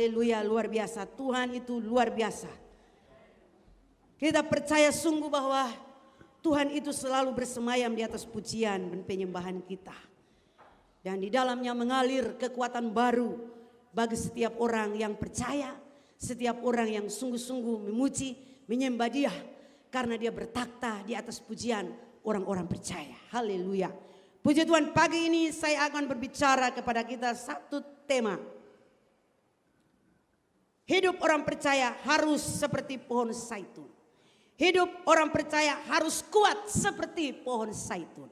Haleluya, luar biasa. Tuhan itu luar biasa. Kita percaya sungguh bahwa Tuhan itu selalu bersemayam di atas pujian dan penyembahan kita. Dan di dalamnya mengalir kekuatan baru bagi setiap orang yang percaya, setiap orang yang sungguh-sungguh memuji, menyembah Dia. Karena Dia bertakhta di atas pujian orang-orang percaya. Haleluya. Puji Tuhan, pagi ini saya akan berbicara kepada kita satu tema. Hidup orang percaya harus seperti pohon zaitun. Hidup orang percaya harus kuat seperti pohon zaitun.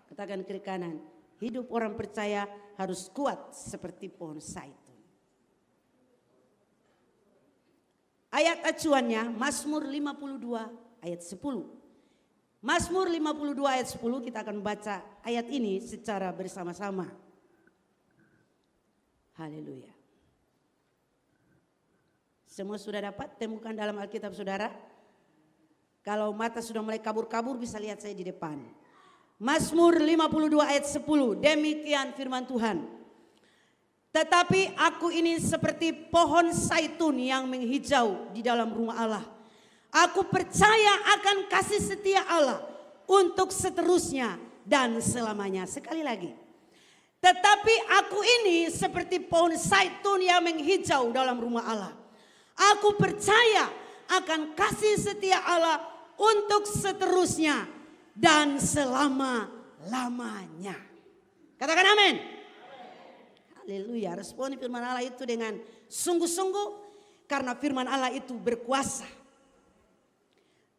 Katakan kiri kanan, hidup orang percaya harus kuat seperti pohon zaitun. Ayat acuannya Mazmur 52 ayat 10. Mazmur 52 ayat 10, kita akan baca ayat ini secara bersama-sama. Haleluya. Semua sudah dapat temukan dalam Alkitab saudara? Kalau mata sudah mulai kabur-kabur bisa lihat saya di depan. Mazmur 52 ayat 10, demikian firman Tuhan. Tetapi aku ini seperti pohon zaitun yang menghijau di dalam rumah Allah. Aku percaya akan kasih setia Allah untuk seterusnya dan selamanya. Sekali lagi. Tetapi aku ini seperti pohon zaitun yang menghijau dalam rumah Allah. Aku percaya akan kasih setia Allah untuk seterusnya dan selama-lamanya. Katakan amin. Haleluya. Responi firman Allah itu dengan sungguh-sungguh karena firman Allah itu berkuasa.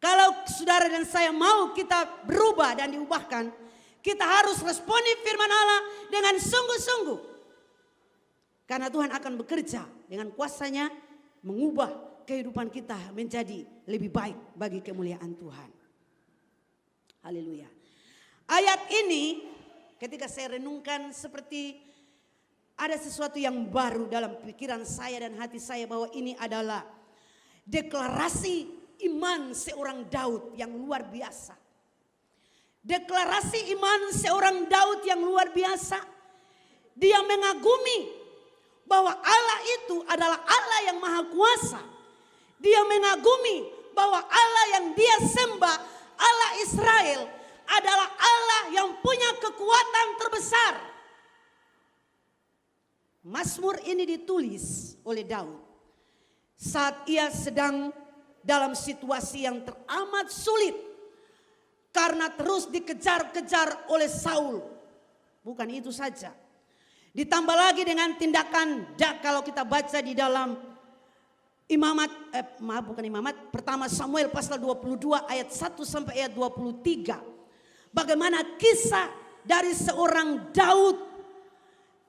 Kalau saudara dan saya mau kita berubah dan diubahkan, kita harus responi firman Allah dengan sungguh-sungguh. Karena Tuhan akan bekerja dengan kuasanya mengubah kehidupan kita menjadi lebih baik bagi kemuliaan Tuhan. Haleluya. Ayat ini ketika saya renungkan seperti ada sesuatu yang baru dalam pikiran saya dan hati saya bahwa ini adalah deklarasi iman seorang Daud yang luar biasa. Deklarasi iman seorang Daud yang luar biasa. Dia mengagumi bahwa Allah itu adalah Allah yang maha kuasa. Dia mengagumi bahwa Allah yang dia sembah, Allah Israel, adalah Allah yang punya kekuatan terbesar. Mazmur ini ditulis oleh Daud saat ia sedang dalam situasi yang teramat sulit karena terus dikejar-kejar oleh Saul. Bukan itu saja. Ditambah lagi dengan tindakan kalau kita baca di dalam pertama Samuel pasal 22 ayat 1 sampai ayat 23. Bagaimana kisah dari seorang Daud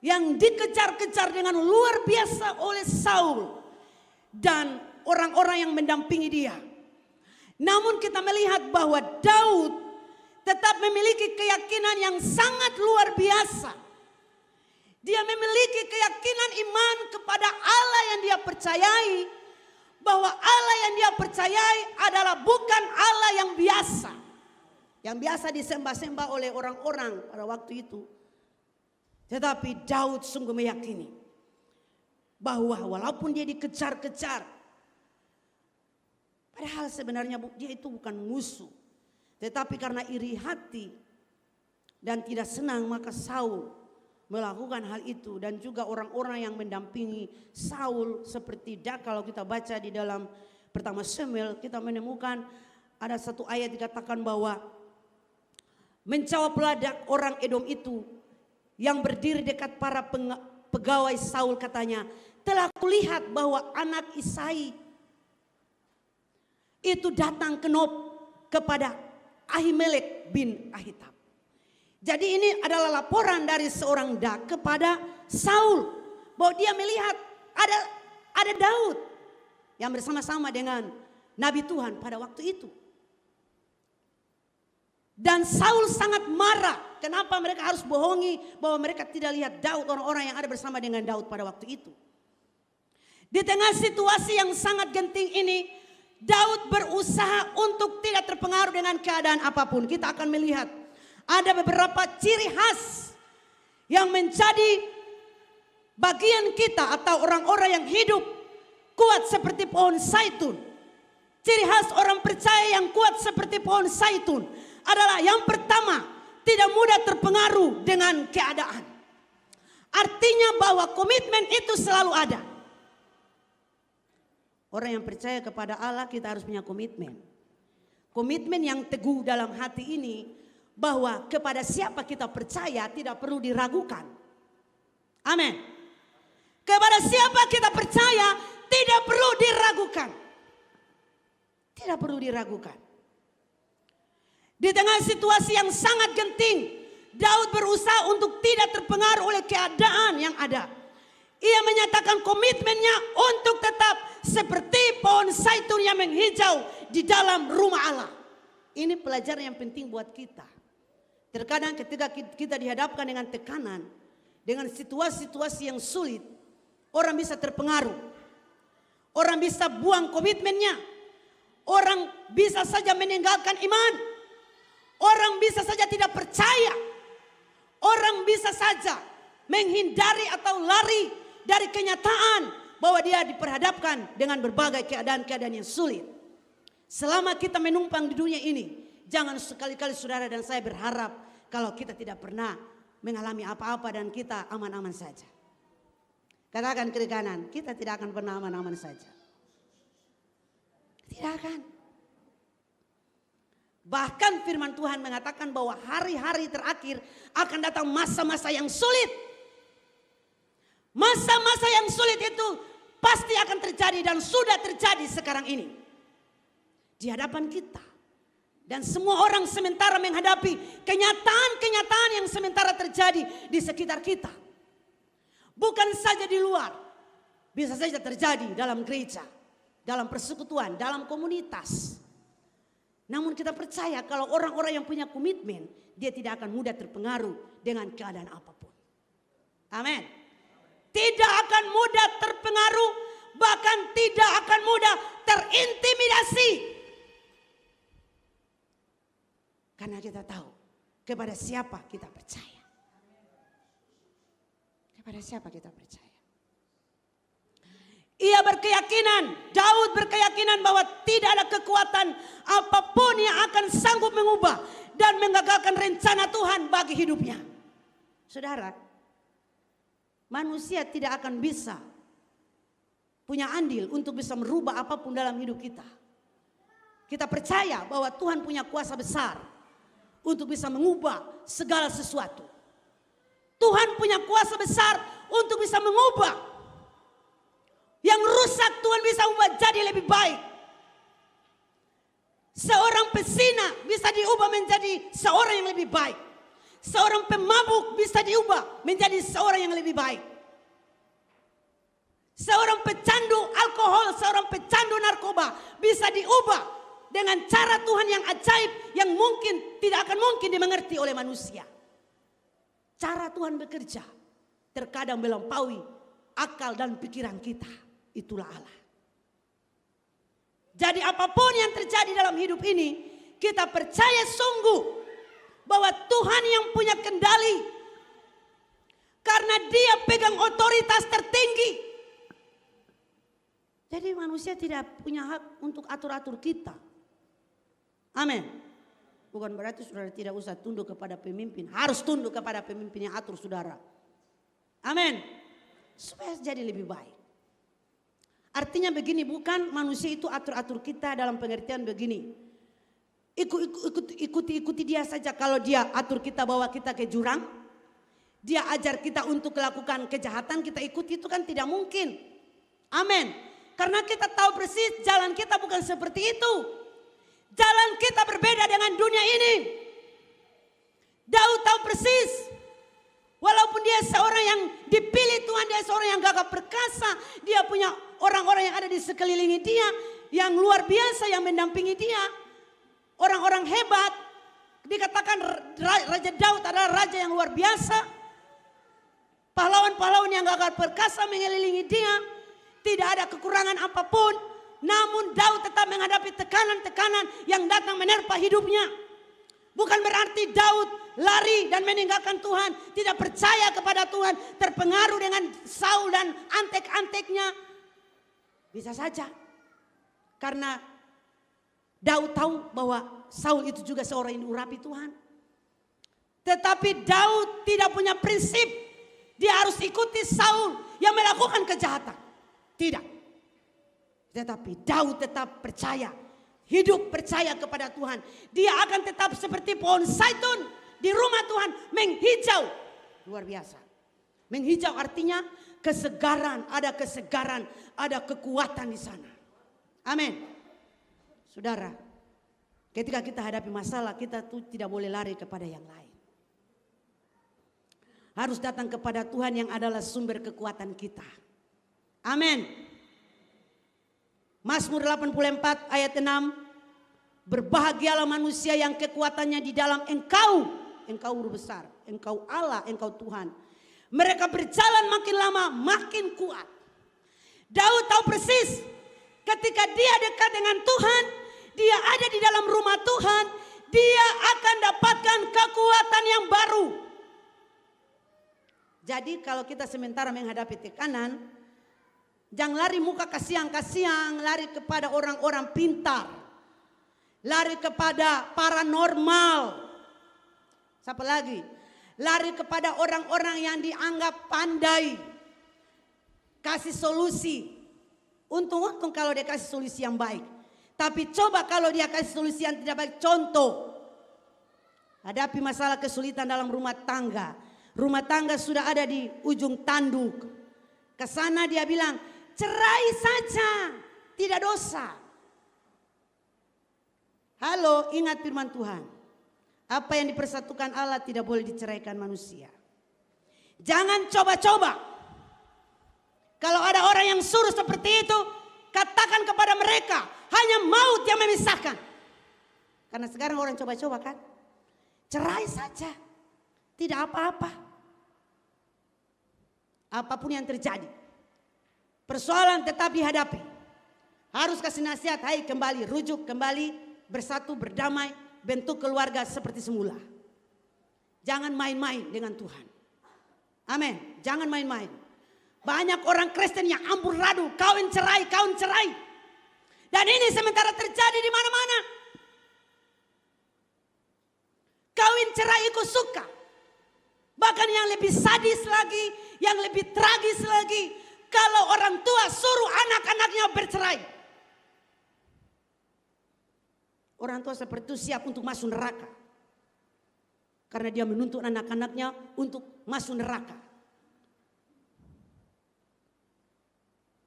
yang dikejar-kejar dengan luar biasa oleh Saul dan orang-orang yang mendampingi dia. Namun kita melihat bahwa Daud tetap memiliki keyakinan yang sangat luar biasa. Dia memiliki keyakinan iman kepada Allah yang dia percayai. Bahwa Allah yang dia percayai adalah bukan Allah yang biasa. Yang biasa disembah-sembah oleh orang-orang pada waktu itu. Tetapi Daud sungguh meyakini bahwa walaupun dia dikejar-kejar, padahal sebenarnya dia itu bukan musuh. Tetapi karena iri hati dan tidak senang maka Saul melakukan hal itu. Dan juga orang-orang yang mendampingi Saul seperti kalau kita baca di dalam pertama Samuel, kita menemukan ada satu ayat dikatakan bahwa menjawablah orang Edom itu yang berdiri dekat para pegawai Saul, katanya, telah kulihat bahwa anak Isai itu datang ke Nob kepada Ahimelek bin Ahitab. Jadi ini adalah laporan dari seorang kepada Saul bahwa dia melihat ada Daud yang bersama-sama dengan Nabi Tuhan pada waktu itu. Dan Saul sangat marah. Kenapa mereka harus bohongi bahwa mereka tidak lihat Daud, orang-orang yang ada bersama dengan Daud pada waktu itu. Di tengah situasi yang sangat genting ini, Daud berusaha untuk tidak terpengaruh dengan keadaan apapun. Kita akan melihat ada beberapa ciri khas yang menjadi bagian kita atau orang-orang yang hidup kuat seperti pohon zaitun. Ciri khas orang percaya yang kuat seperti pohon zaitun adalah yang pertama, tidak mudah terpengaruh dengan keadaan. Artinya bahwa komitmen itu selalu ada. Orang yang percaya kepada Allah, kita harus punya komitmen. Komitmen yang teguh dalam hati ini, bahwa kepada siapa kita percaya tidak perlu diragukan. Amin. Kepada siapa kita percaya tidak perlu diragukan. Tidak perlu diragukan. Di tengah situasi yang sangat genting, Daud berusaha untuk tidak terpengaruh oleh keadaan yang ada. Ia menyatakan komitmennya untuk tetap seperti pohon zaitun yang menghijau di dalam rumah Allah. Ini pelajaran yang penting buat kita. Terkadang ketika kita dihadapkan dengan tekanan, dengan situasi-situasi yang sulit, orang bisa terpengaruh. Orang bisa buang komitmennya. Orang bisa saja meninggalkan iman. Orang bisa saja tidak percaya. Orang bisa saja menghindari atau lari dari kenyataan bahwa dia diperhadapkan dengan berbagai keadaan-keadaan yang sulit. Selama kita menumpang di dunia ini, jangan sekali-kali saudara dan saya berharap kalau kita tidak pernah mengalami apa-apa dan kita aman-aman saja. Katakan kiri kanan, kita tidak akan pernah aman-aman saja. Tidak akan. Bahkan firman Tuhan mengatakan bahwa hari-hari terakhir akan datang masa-masa yang sulit. Masa-masa yang sulit itu pasti akan terjadi dan sudah terjadi sekarang ini. Di hadapan kita. Dan semua orang sementara menghadapi kenyataan-kenyataan yang sementara terjadi di sekitar kita. Bukan saja di luar. Bisa saja terjadi dalam gereja, dalam persekutuan, dalam komunitas. Namun kita percaya kalau orang-orang yang punya komitmen, dia tidak akan mudah terpengaruh dengan keadaan apapun. Amin. Tidak akan mudah terpengaruh, bahkan tidak akan mudah terintimidasi. Karena kita tahu kepada siapa kita percaya. Kepada siapa kita percaya. Ia berkeyakinan, Daud berkeyakinan bahwa tidak ada kekuatan apapun yang akan sanggup mengubah dan menggagalkan rencana Tuhan bagi hidupnya. Saudara, manusia tidak akan bisa punya andil untuk bisa merubah apapun dalam hidup kita. Kita percaya bahwa Tuhan punya kuasa besar untuk bisa mengubah segala sesuatu. Tuhan punya kuasa besar untuk bisa mengubah. Yang rusak Tuhan bisa ubah jadi lebih baik. Seorang pesina bisa diubah menjadi seorang yang lebih baik. Seorang pemabuk bisa diubah menjadi seorang yang lebih baik. Seorang pecandu alkohol, seorang pecandu narkoba bisa diubah dengan cara Tuhan yang ajaib yang mungkin tidak akan mungkin dimengerti oleh manusia. Cara Tuhan bekerja terkadang melampaui akal dan pikiran kita. Itulah Allah. Jadi apapun yang terjadi dalam hidup ini, kita percaya sungguh bahwa Tuhan yang punya kendali. Karena Dia pegang otoritas tertinggi. Jadi manusia tidak punya hak untuk atur-atur kita. Amin. Bukan berarti saudara tidak usah tunduk kepada pemimpin. Harus tunduk kepada pemimpin yang atur saudara. Amin. Supaya jadi lebih baik. Artinya begini, bukan manusia itu atur-atur kita dalam pengertian begini. Ikuti dia saja. Kalau dia atur kita bawa kita ke jurang, dia ajar kita untuk melakukan kejahatan, kita ikuti, itu kan tidak mungkin. Amin. Karena kita tahu persis jalan kita bukan seperti itu. Jalan kita berbeda dengan dunia ini. Daud tahu persis. Walaupun dia seorang yang dipilih Tuhan, dia seorang yang gagah perkasa, dia punya orang-orang yang ada di sekelilingi dia, yang luar biasa yang mendampingi dia, orang-orang hebat. Dikatakan Raja Daud adalah raja yang luar biasa. Pahlawan-pahlawan yang gagah perkasa mengelilingi dia, tidak ada kekurangan apapun. Namun Daud tetap menghadapi tekanan-tekanan yang datang menerpa hidupnya. Bukan berarti Daud lari dan meninggalkan Tuhan, tidak percaya kepada Tuhan, terpengaruh dengan Saul dan antek-anteknya, bisa saja. Karena Daud tahu bahwa Saul itu juga seorang yang diurapi Tuhan. Tetapi Daud tidak punya prinsip, dia harus ikuti Saul yang melakukan kejahatan. Tidak. Tetapi Daud tetap percaya, hidup percaya kepada Tuhan. Dia akan tetap seperti pohon zaitun di rumah Tuhan, menghijau. Luar biasa. Menghijau artinya kesegaran, ada kekuatan di sana. Amin. Saudara, ketika kita hadapi masalah, kita tuh tidak boleh lari kepada yang lain. Harus datang kepada Tuhan yang adalah sumber kekuatan kita. Amin. Mazmur 84 ayat 6. Berbahagialah manusia yang kekuatannya di dalam Engkau. Engkau Guru besar, Engkau Allah, Engkau Tuhan. Mereka berjalan makin lama makin kuat. Daud tahu persis ketika dia dekat dengan Tuhan, dia ada di dalam rumah Tuhan, dia akan dapatkan kekuatan yang baru. Jadi kalau kita sementara menghadapi tekanan, jangan lari muka kasiang-kasiang, lari kepada orang-orang pintar. Lari kepada paranormal. Siapa lagi? Lari kepada orang-orang yang dianggap pandai. Kasih solusi. Untung-untung kalau dia kasih solusi yang baik. Tapi coba kalau dia kasih solusi yang tidak baik. Contoh. Hadapi masalah kesulitan dalam rumah tangga. Rumah tangga sudah ada di ujung tanduk. Kesana dia bilang, cerai saja, tidak dosa. Halo, ingat firman Tuhan. Apa yang dipersatukan Allah tidak boleh diceraikan manusia. Jangan coba-coba. Kalau ada orang yang suruh seperti itu, katakan kepada mereka, hanya maut yang memisahkan. Karena sekarang orang coba-coba kan. Cerai saja, tidak apa-apa. Apapun yang terjadi. Persoalan tetap dihadapi. Harus kasih nasihat, hai kembali, rujuk kembali, bersatu, berdamai, bentuk keluarga seperti semula. Jangan main-main dengan Tuhan. Amin. Jangan main-main. Banyak orang Kristen yang amburadul, kawin cerai. Dan ini sementara terjadi di mana-mana. Kawin cerai ikut suka. Bahkan yang lebih sadis lagi, yang lebih tragis lagi, kalau orang tua suruh anak-anaknya bercerai. Orang tua seperti itu siap untuk masuk neraka. Karena dia menuntut anak-anaknya untuk masuk neraka.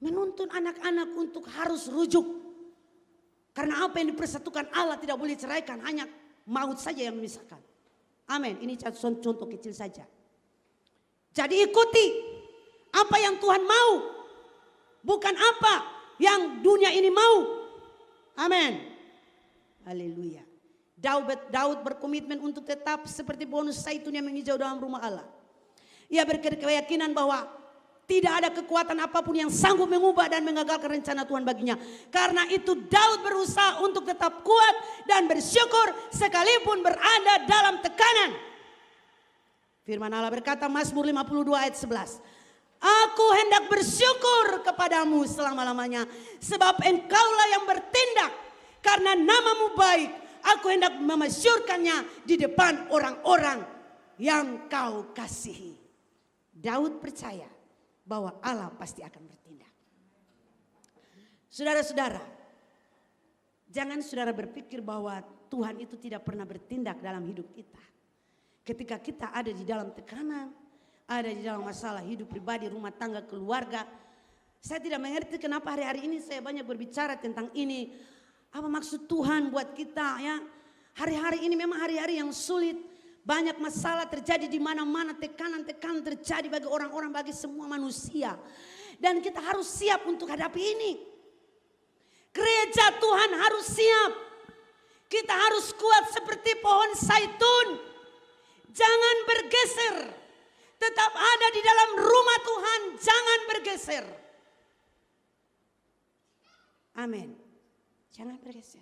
Menuntut anak-anak untuk harus rujuk. Karena apa yang dipersatukan Allah tidak boleh ceraikan. Hanya maut saja yang memisahkan. Amin. Ini contoh kecil saja. Jadi ikuti apa yang Tuhan mau. Bukan apa yang dunia ini mau. Amin. Haleluya. Daud berkomitmen untuk tetap seperti pohon zaitun yang menghijau dalam rumah Allah. Ia berkeyakinan bahwa tidak ada kekuatan apapun yang sanggup mengubah dan mengagalkan rencana Tuhan baginya. Karena itu Daud berusaha untuk tetap kuat dan bersyukur sekalipun berada dalam tekanan. Firman Allah berkata, Mazmur 52 ayat 11. Aku hendak bersyukur kepadamu selama-lamanya, sebab engkaulah yang bertindak. Karena namamu baik, aku hendak memasyurkannya di depan orang-orang yang kau kasihi. Daud percaya bahwa Allah pasti akan bertindak. Saudara-saudara, jangan saudara berpikir bahwa Tuhan itu tidak pernah bertindak dalam hidup kita. Ketika kita ada di dalam tekanan, ada di dalam masalah hidup pribadi, rumah tangga, keluarga. Saya tidak mengerti kenapa hari-hari ini saya banyak berbicara tentang ini. Apa maksud Tuhan buat kita ya? Hari-hari ini memang hari-hari yang sulit. Banyak masalah terjadi di mana-mana, tekanan-tekanan terjadi bagi orang-orang, bagi semua manusia. Dan kita harus siap untuk hadapi ini. Gereja Tuhan harus siap. Kita harus kuat seperti pohon zaitun. Jangan bergeser. Tetap ada di dalam rumah Tuhan, jangan bergeser. Amin. Jangan bergeser.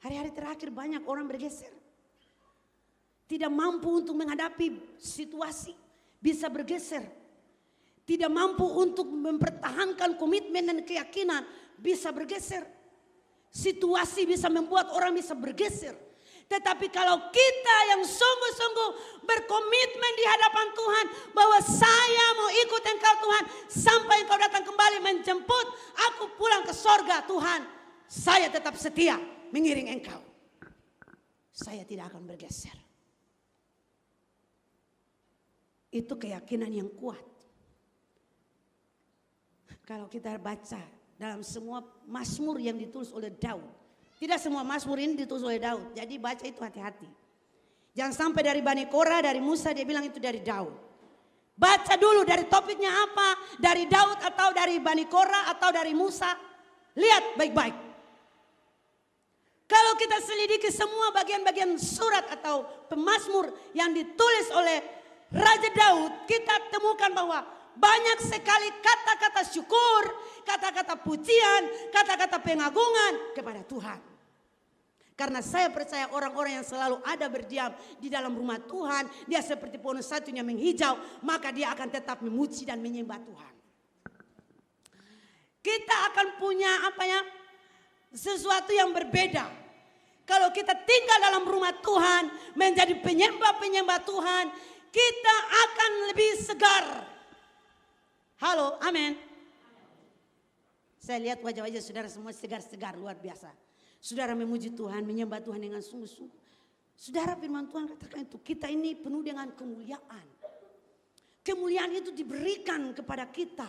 Hari-hari terakhir banyak orang bergeser. tidak mampu untuk menghadapi situasi, bisa bergeser. Tidak mampu untuk mempertahankan komitmen dan keyakinan, bisa bergeser. Situasi bisa membuat orang bisa bergeser. Tetapi kalau kita yang sungguh-sungguh berkomitmen di hadapan Tuhan, bahwa saya mau ikut Engkau Tuhan, sampai Engkau datang kembali menjemput aku pulang ke sorga Tuhan, saya tetap setia mengiring Engkau. Saya tidak akan bergeser. Itu keyakinan yang kuat. Kalau kita baca dalam semua mazmur yang ditulis oleh Daud. Tidak semua mazmur ini ditulis oleh Daud. Jadi baca itu hati-hati. Jangan sampai dari Bani Korah, dari Musa dia bilang itu dari Daud. Baca dulu dari topiknya apa. Dari Daud atau dari Bani Korah atau dari Musa. Lihat baik-baik. Kalau kita selidiki semua bagian-bagian surat atau pemazmur yang ditulis oleh Raja Daud, kita temukan bahwa banyak sekali kata-kata syukur, kata-kata pujian, kata-kata pengagungan kepada Tuhan. Karena saya percaya orang-orang yang selalu ada berdiam di dalam rumah Tuhan, dia seperti pohon satunya menghijau, maka dia akan tetap memuji dan menyembah Tuhan. Kita akan punya sesuatu yang berbeda. Kalau kita tinggal dalam rumah Tuhan, menjadi penyembah-penyembah Tuhan, kita akan lebih segar. Halo, amin. Saya lihat wajah-wajah saudara semua segar-segar, luar biasa. Saudara memuji Tuhan, menyembah Tuhan dengan sungguh-sungguh. Saudara firman Tuhan katakan itu, kita ini penuh dengan kemuliaan. Kemuliaan itu diberikan kepada kita.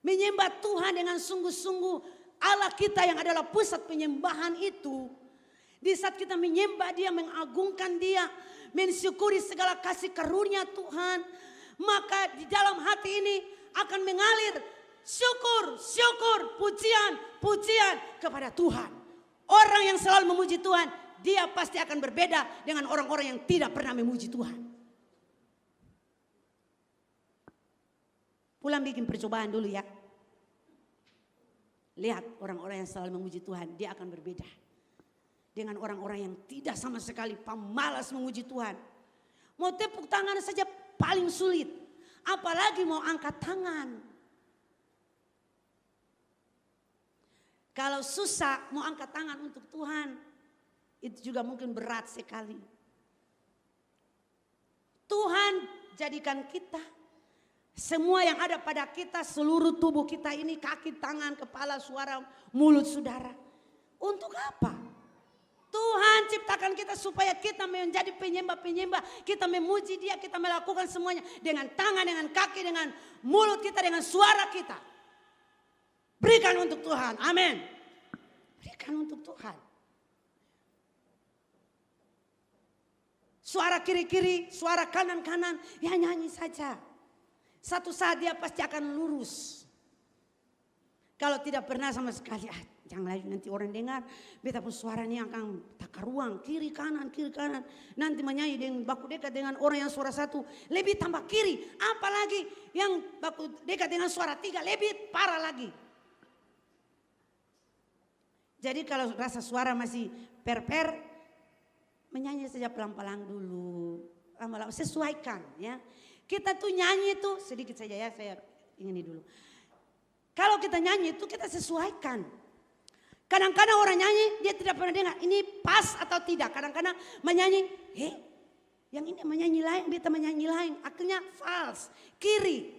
Menyembah Tuhan dengan sungguh-sungguh, Allah kita yang adalah pusat penyembahan itu. Di saat kita menyembah Dia, mengagungkan Dia, mensyukuri segala kasih karunia Tuhan, maka di dalam hati ini akan mengalir syukur, pujian kepada Tuhan. Orang yang selalu memuji Tuhan, dia pasti akan berbeda dengan orang-orang yang tidak pernah memuji Tuhan. Pulang bikin percobaan dulu ya. Lihat orang-orang yang selalu memuji Tuhan, dia akan berbeda dengan orang-orang yang tidak sama sekali pemalas memuji Tuhan. Mau tepuk tangan saja paling sulit, apalagi mau angkat tangan. Kalau susah mau angkat tangan untuk Tuhan, itu juga mungkin berat sekali. Tuhan jadikan kita, semua yang ada pada kita, seluruh tubuh kita ini, kaki, tangan, kepala, suara, mulut saudara. Untuk apa? Tuhan ciptakan kita supaya kita menjadi penyembah-penyembah. Kita memuji Dia, kita melakukan semuanya dengan tangan, dengan kaki, dengan mulut kita, dengan suara kita. Berikan untuk Tuhan, amin. Berikan untuk Tuhan. Suara kiri-kiri, suara kanan-kanan, ya nyanyi saja. Satu saat dia pasti akan lurus. Kalau tidak pernah sama sekali, jangan lagi nanti orang dengar, beta pun suaranya akan takar ruang, kiri kanan. Nanti menyanyi dengan baku dekat dengan orang yang suara satu, lebih tambah kiri. Apalagi yang baku dekat dengan suara tiga, lebih parah lagi. Jadi kalau rasa suara masih per-per, menyanyi saja pelan-pelan dulu. Lama-lama sesuaikan ya. Kita tuh nyanyi tuh sedikit saja ya, saya ingin dulu. Kalau kita nyanyi itu kita sesuaikan. Kadang-kadang orang nyanyi dia tidak pernah dengar ini pas atau tidak. Kadang-kadang menyanyi, yang ini menyanyi lain, beta menyanyi lain. Akhirnya false, kiri.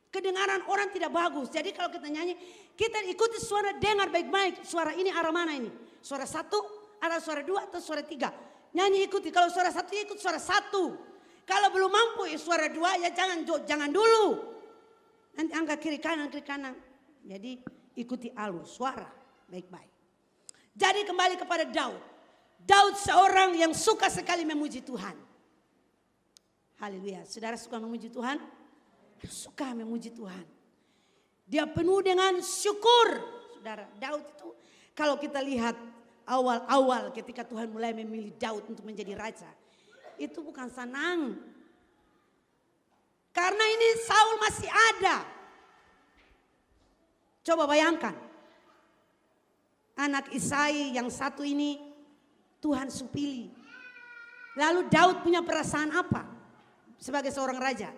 Kedengaran orang tidak bagus. Jadi kalau kita nyanyi, kita ikuti suara, dengar baik-baik. Suara ini arah mana ini? Suara satu, ada suara dua atau suara tiga. Nyanyi ikuti, kalau suara satu ikut suara satu. Kalau belum mampu suara dua ya jangan dulu. Nanti angkat kiri kanan. Jadi ikuti alur suara baik-baik. Jadi kembali kepada Daud. Daud seorang yang suka sekali memuji Tuhan. Haleluya. Saudara suka memuji Tuhan? Suka memuji Tuhan. Dia penuh dengan syukur. Saudara, Daud itu kalau kita lihat awal-awal ketika Tuhan mulai memilih Daud untuk menjadi raja. Itu bukan senang. Karena ini Saul masih ada. Coba bayangkan. Anak Isai yang satu ini Tuhan supili. Lalu Daud punya perasaan apa sebagai seorang raja?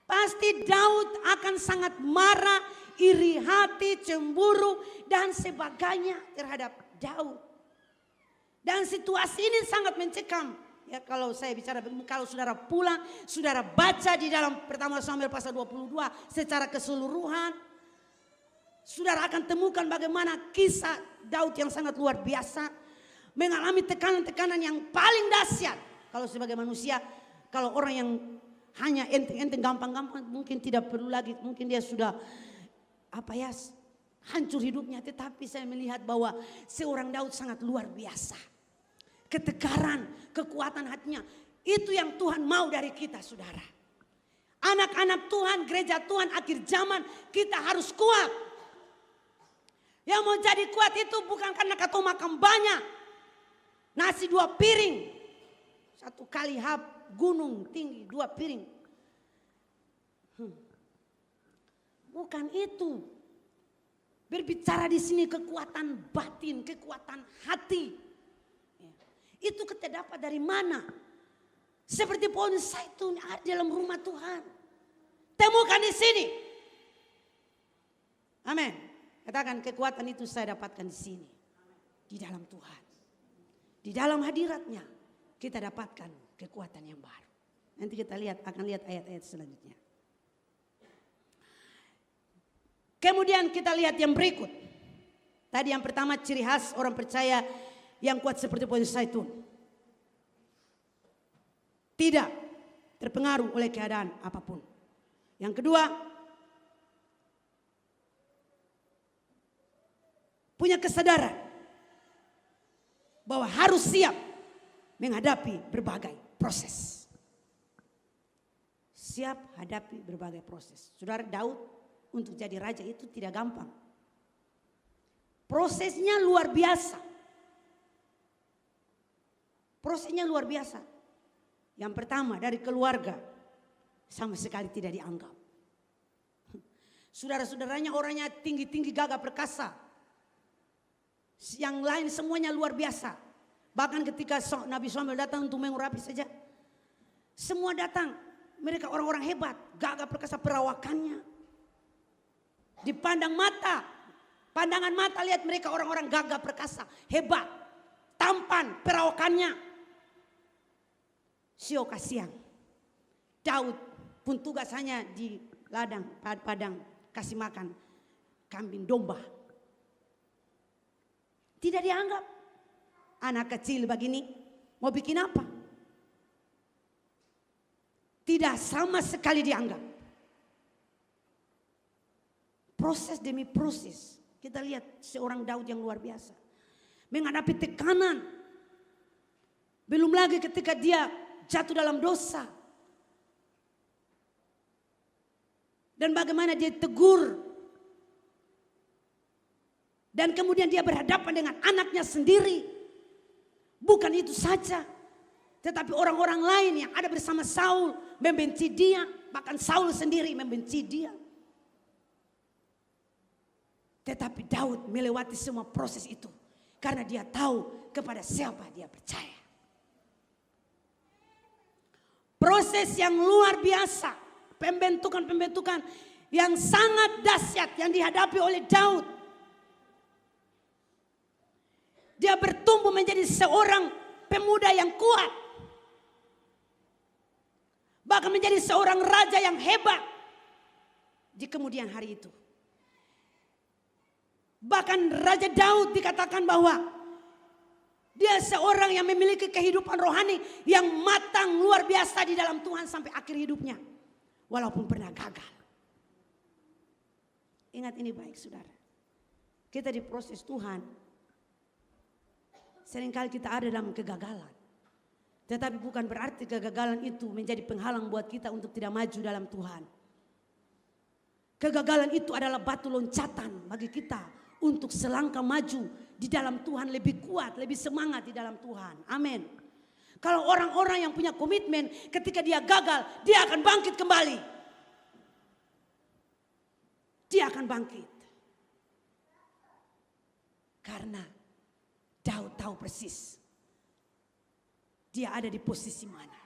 Pasti Daud akan sangat marah, iri hati, cemburu dan sebagainya terhadap Daud. Dan situasi ini sangat mencekam. Ya, kalau saya bicara, kalau saudara pulang, saudara baca di dalam pertama Samuel pasal 22 secara keseluruhan, saudara akan temukan bagaimana kisah Daud yang sangat luar biasa, mengalami tekanan-tekanan yang paling dahsyat. Kalau sebagai manusia, kalau orang yang hanya enteng-enteng, gampang-gampang, mungkin tidak perlu lagi, mungkin dia sudah hancur hidupnya. Tetapi saya melihat bahwa seorang Daud sangat luar biasa. Ketegaran, kekuatan hatinya, itu yang Tuhan mau dari kita, saudara. Anak-anak Tuhan, gereja Tuhan akhir zaman, kita harus kuat. Yang mau jadi kuat itu bukan karena kau makan banyak, nasi 2 piring, 1 kali gunung tinggi 2 piring. Bukan itu. Berbicara di sini kekuatan batin, kekuatan hati. Itu kita dapat dari mana? Seperti pohon zaitun ada dalam rumah Tuhan. Temukan di sini. Amin. Katakan, kekuatan itu saya dapatkan di sini. Di dalam Tuhan. Di dalam hadiratnya kita dapatkan kekuatan yang baru. Nanti kita akan lihat ayat-ayat selanjutnya. Kemudian kita lihat yang berikut. Tadi yang pertama, ciri khas orang percaya yang kuat seperti pohon zaitun. Tidak terpengaruh oleh keadaan apapun. Yang kedua, punya kesadaran bahwa harus siap menghadapi berbagai proses. Siap hadapi berbagai proses. Saudara, Daud untuk jadi raja itu tidak gampang. Prosesnya luar biasa. Prosesnya luar biasa. Yang pertama, dari keluarga sama sekali tidak dianggap. Saudara-saudaranya orangnya tinggi-tinggi, gagah perkasa. Yang lain semuanya luar biasa. Bahkan ketika Nabi Samuel datang untuk mengurapi saja, semua datang. Mereka orang-orang hebat, gagah perkasa, perawakannya dipandang mata, pandangan mata, lihat mereka orang-orang gagah perkasa, hebat, tampan, perawakannya. Siang siang, Daud pun tugas hanya di ladang, padang, kasih makan kambing domba. Tidak dianggap. Anak kecil begini mau bikin apa? Tidak sama sekali dianggap. Proses demi proses. Kita lihat seorang Daud yang luar biasa. Menghadapi tekanan. Belum lagi ketika dia jatuh dalam dosa. Dan bagaimana dia tegur. Dan kemudian dia berhadapan dengan anaknya sendiri. Bukan itu saja. Tetapi orang-orang lain yang ada bersama Saul membenci dia. Bahkan Saul sendiri membenci dia. Tetapi Daud melewati semua proses itu. Karena dia tahu kepada siapa dia percaya. Proses yang luar biasa. Pembentukan-pembentukan yang sangat dahsyat yang dihadapi oleh Daud. Dia bertumbuh menjadi seorang pemuda yang kuat. Bahkan menjadi seorang raja yang hebat. Di kemudian hari itu. Bahkan Raja Daud dikatakan bahwa dia seorang yang memiliki kehidupan rohani yang matang luar biasa di dalam Tuhan sampai akhir hidupnya. Walaupun pernah gagal. Ingat ini baik, saudara. Kita diproses Tuhan. Seringkali kita ada dalam kegagalan. Tetapi bukan berarti kegagalan itu menjadi penghalang buat kita untuk tidak maju dalam Tuhan. Kegagalan itu adalah batu loncatan bagi kita untuk selangkah maju di dalam Tuhan, lebih kuat, lebih semangat di dalam Tuhan. Amin. Kalau orang-orang yang punya komitmen, ketika dia gagal, dia akan bangkit kembali. Dia akan bangkit. Karena Daud tahu persis dia ada di posisi mana.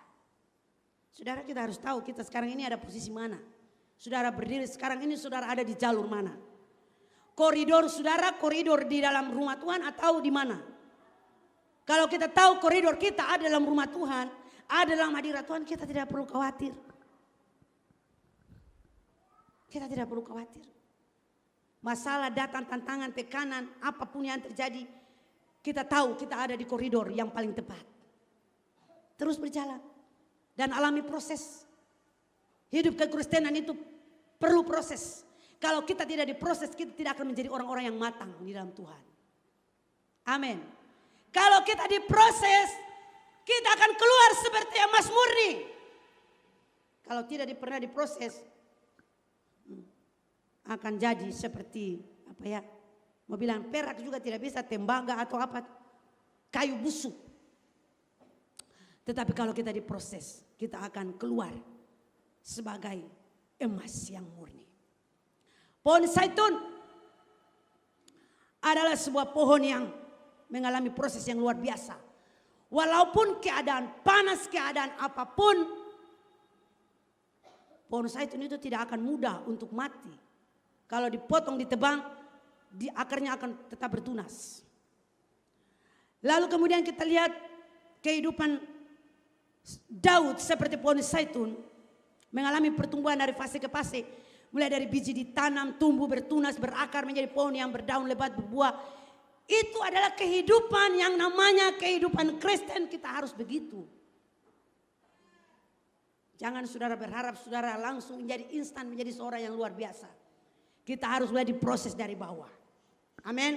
Saudara, kita harus tahu kita sekarang ini ada posisi mana. Saudara berdiri sekarang ini, saudara ada di jalur mana. Koridor saudara, koridor di dalam rumah Tuhan atau di mana. Kalau kita tahu koridor kita ada dalam rumah Tuhan, ada dalam hadirat Tuhan, kita tidak perlu khawatir. Kita tidak perlu khawatir. Masalah datang, tantangan, tekanan, apapun yang terjadi, kita tahu kita ada di koridor yang paling tepat. Terus berjalan. Dan alami proses. Hidup kekristenan itu perlu proses. Kalau kita tidak diproses, kita tidak akan menjadi orang-orang yang matang di dalam Tuhan. Amin. Kalau kita diproses, kita akan keluar seperti emas murni. Kalau tidak pernah diproses, akan jadi seperti apa ya? Mau bilang perak juga tidak bisa, tembaga atau apa, kayu busuk. Tetapi kalau kita diproses, kita akan keluar sebagai emas yang murni. Pohon zaitun adalah sebuah pohon yang mengalami proses yang luar biasa. Walaupun keadaan panas, keadaan apapun, pohon zaitun itu tidak akan mudah untuk mati. Kalau dipotong, ditebang, akarnya akan tetap bertunas. Lalu kemudian kita lihat kehidupan Daud seperti pohon zaitun, mengalami pertumbuhan dari fase ke fase. Mulai dari biji ditanam, tumbuh, bertunas, berakar, menjadi pohon yang berdaun lebat, berbuah. Itu adalah kehidupan yang namanya kehidupan Kristen, kita harus begitu. Jangan saudara berharap saudara langsung menjadi instan, menjadi seorang yang luar biasa. Kita harus mulai diproses dari bawah. Amin.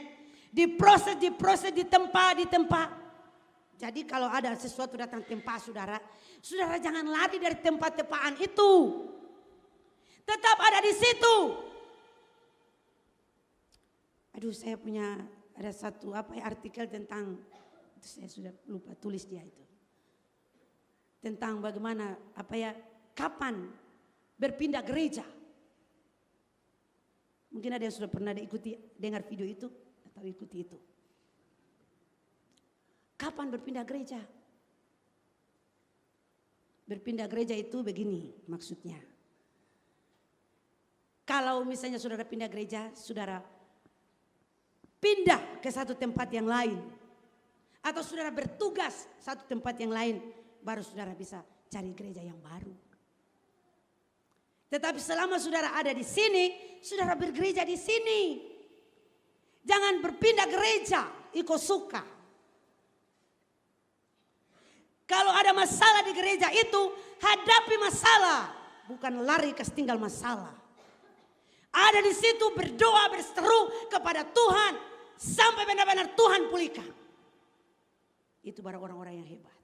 Diproses, ditempa. Jadi kalau ada sesuatu datang tempa saudara, saudara jangan lari dari tempat-tempaan itu. Tetap ada di situ. Aduh, saya punya ada satu artikel tentang, saya sudah lupa tulis dia itu. Tentang bagaimana kapan berpindah gereja. Mungkin ada yang sudah pernah dengar video itu atau ikuti itu. Kapan berpindah gereja? Berpindah gereja itu begini maksudnya. Kalau misalnya saudara pindah gereja, saudara pindah ke satu tempat yang lain. Atau saudara bertugas satu tempat yang lain, baru saudara bisa cari gereja yang baru. Tetapi selama saudara ada di sini, saudara bergereja di sini. Jangan berpindah gereja, ikut suka. Kalau ada masalah di gereja itu, hadapi masalah, bukan lari ke tinggal masalah. Ada di situ berdoa, berseru kepada Tuhan sampai benar-benar Tuhan pulihkan. Itu baru orang-orang yang hebat.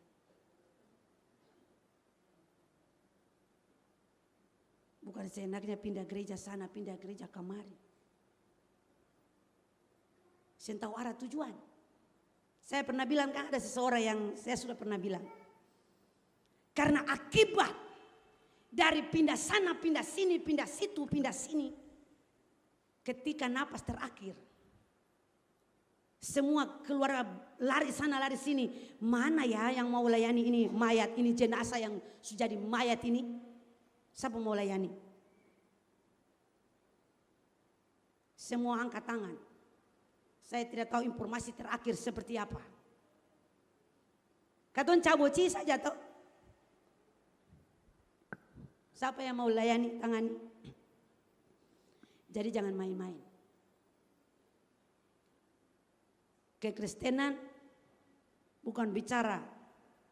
Bukan seenaknya pindah gereja sana, pindah gereja kemari. Saya tahu arah tujuan. Saya pernah bilang kan ada seseorang yang saya sudah pernah bilang. Karena akibat dari pindah sana, pindah sini, pindah situ, pindah sini. Ketika napas terakhir. Semua keluarga lari sana, lari sini. Mana ya yang mau layani ini mayat, ini jenazah yang sudah jadi mayat ini. Siapa mau layani? Semua angkat tangan. Saya tidak tahu informasi terakhir seperti apa. Katon caboci saja toh. Siapa yang mau layani tangani? Jadi jangan main-main. Kekristenan bukan bicara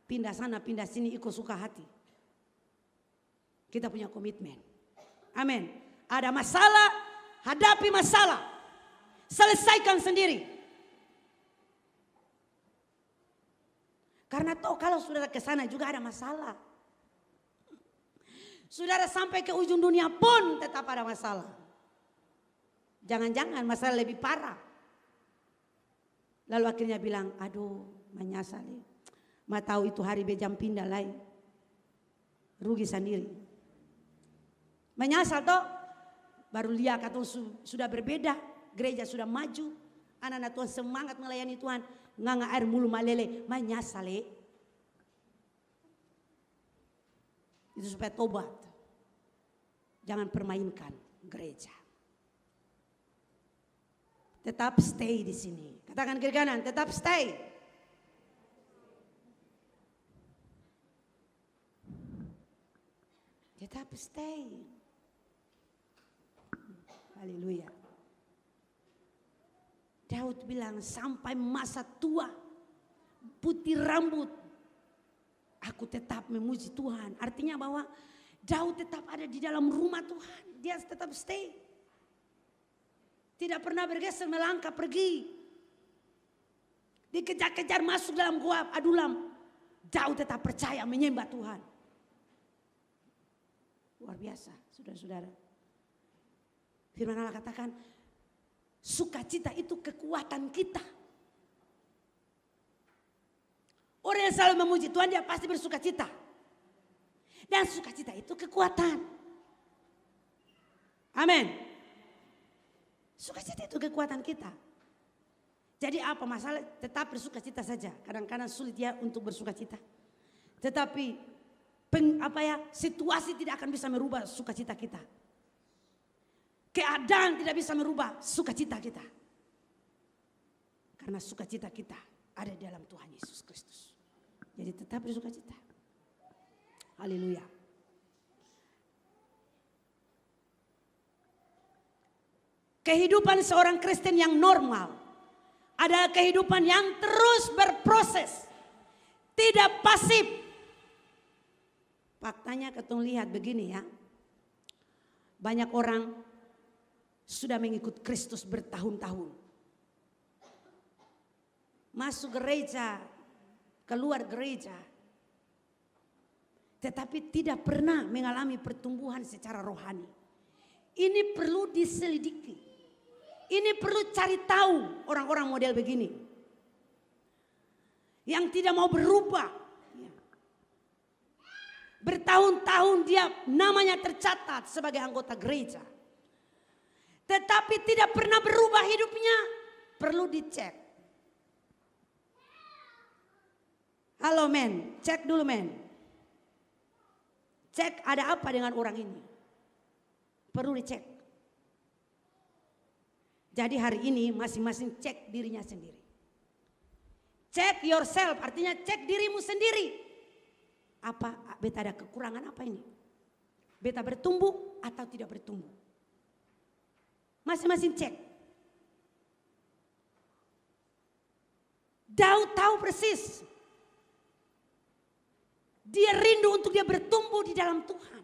pindah sana, pindah sini ikut suka hati. Kita punya komitmen. Amin. Ada masalah, hadapi masalah. Selesaikan sendiri. Karena toh kalau saudara ke sana juga ada masalah. Saudara sampai ke ujung dunia pun tetap ada masalah. Jangan-jangan masalah lebih parah. Lalu akhirnya bilang, aduh menyesali. Ma tahu itu hari bejam pindah lain. Rugi sendiri. Menyesal toh. Baru lihat atau sudah berbeda. Gereja sudah maju, anak-anak Tuhan semangat melayani Tuhan, nganga air mulu malele, menyasale. Itu supaya tobat. Jangan permainkan gereja. Tetap stay di sini. Katakan kiri kanan, tetap stay. Tetap stay. Haleluya. Daud bilang sampai masa tua, putih rambut, aku tetap memuji Tuhan. Artinya bahwa Daud tetap ada di dalam rumah Tuhan. Dia tetap stay. Tidak pernah bergeser melangkah pergi. Dikejar-kejar masuk dalam gua Adulam. Daud tetap percaya menyembah Tuhan. Luar biasa, saudara-saudara. Firman Allah katakan, sukacita itu kekuatan kita. Orang yang selalu memuji Tuhan dia pasti bersukacita. Dan sukacita itu kekuatan. Amin. Sukacita itu kekuatan kita. Jadi apa masalah? Tetap bersukacita saja. Kadang-kadang sulit ya untuk bersukacita. Tetapi situasi tidak akan bisa merubah sukacita kita. Keadaan tidak bisa merubah sukacita kita. Karena sukacita kita ada di dalam Tuhan Yesus Kristus. Jadi tetap bersukacita. Haleluya. Kehidupan seorang Kristen yang normal adalah kehidupan yang terus berproses. Tidak pasif. Faktanya ketong lihat begini ya. Banyak orang sudah mengikut Kristus bertahun-tahun. Masuk gereja, keluar gereja. Tetapi tidak pernah mengalami pertumbuhan secara rohani. Ini perlu diselidiki. Ini perlu cari tahu orang-orang model begini. Yang tidak mau berubah. Bertahun-tahun dia namanya tercatat sebagai anggota gereja. Tetapi tidak pernah berubah hidupnya. Perlu dicek. Halo men, cek dulu men. Cek ada apa dengan orang ini. Perlu dicek. Jadi hari ini masing-masing cek dirinya sendiri. Check yourself artinya cek dirimu sendiri. Apa beta ada kekurangan apa ini? Beta bertumbuh atau tidak bertumbuh? Masing-masing cek. Daud tahu persis. Dia rindu untuk dia bertumbuh di dalam Tuhan.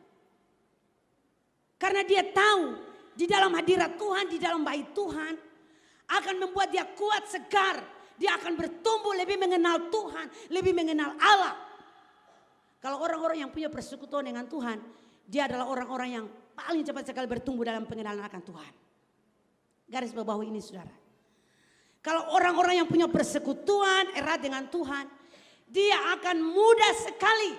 Karena dia tahu di dalam hadirat Tuhan, di dalam bait Tuhan akan membuat dia kuat, segar. Dia akan bertumbuh lebih mengenal Tuhan, lebih mengenal Allah. Kalau orang-orang yang punya persekutuan dengan Tuhan, dia adalah orang-orang yang paling cepat sekali bertumbuh dalam pengenalan akan Tuhan. Garis bawahi ini saudara. Kalau orang-orang yang punya persekutuan erat dengan Tuhan, dia akan mudah sekali.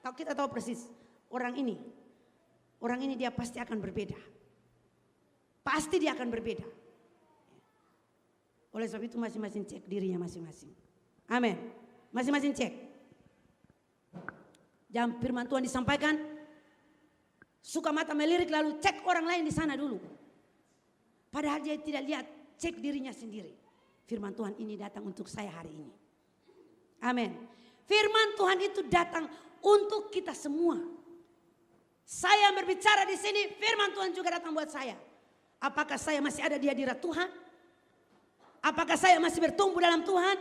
Kita tahu persis orang ini dia pasti akan berbeda. Pasti dia akan berbeda. Oleh sebab itu masing-masing cek dirinya masing-masing. Amin. Masing-masing cek. Jangan firman Tuhan disampaikan, suka mata melirik lalu cek orang lain di sana dulu. Padahal dia tidak lihat, cek dirinya sendiri. Firman Tuhan ini datang untuk saya hari ini. Amin. Firman Tuhan itu datang untuk kita semua. Saya berbicara di sini, firman Tuhan juga datang buat saya. Apakah saya masih ada di hadirat Tuhan? Apakah saya masih bertumbuh dalam Tuhan?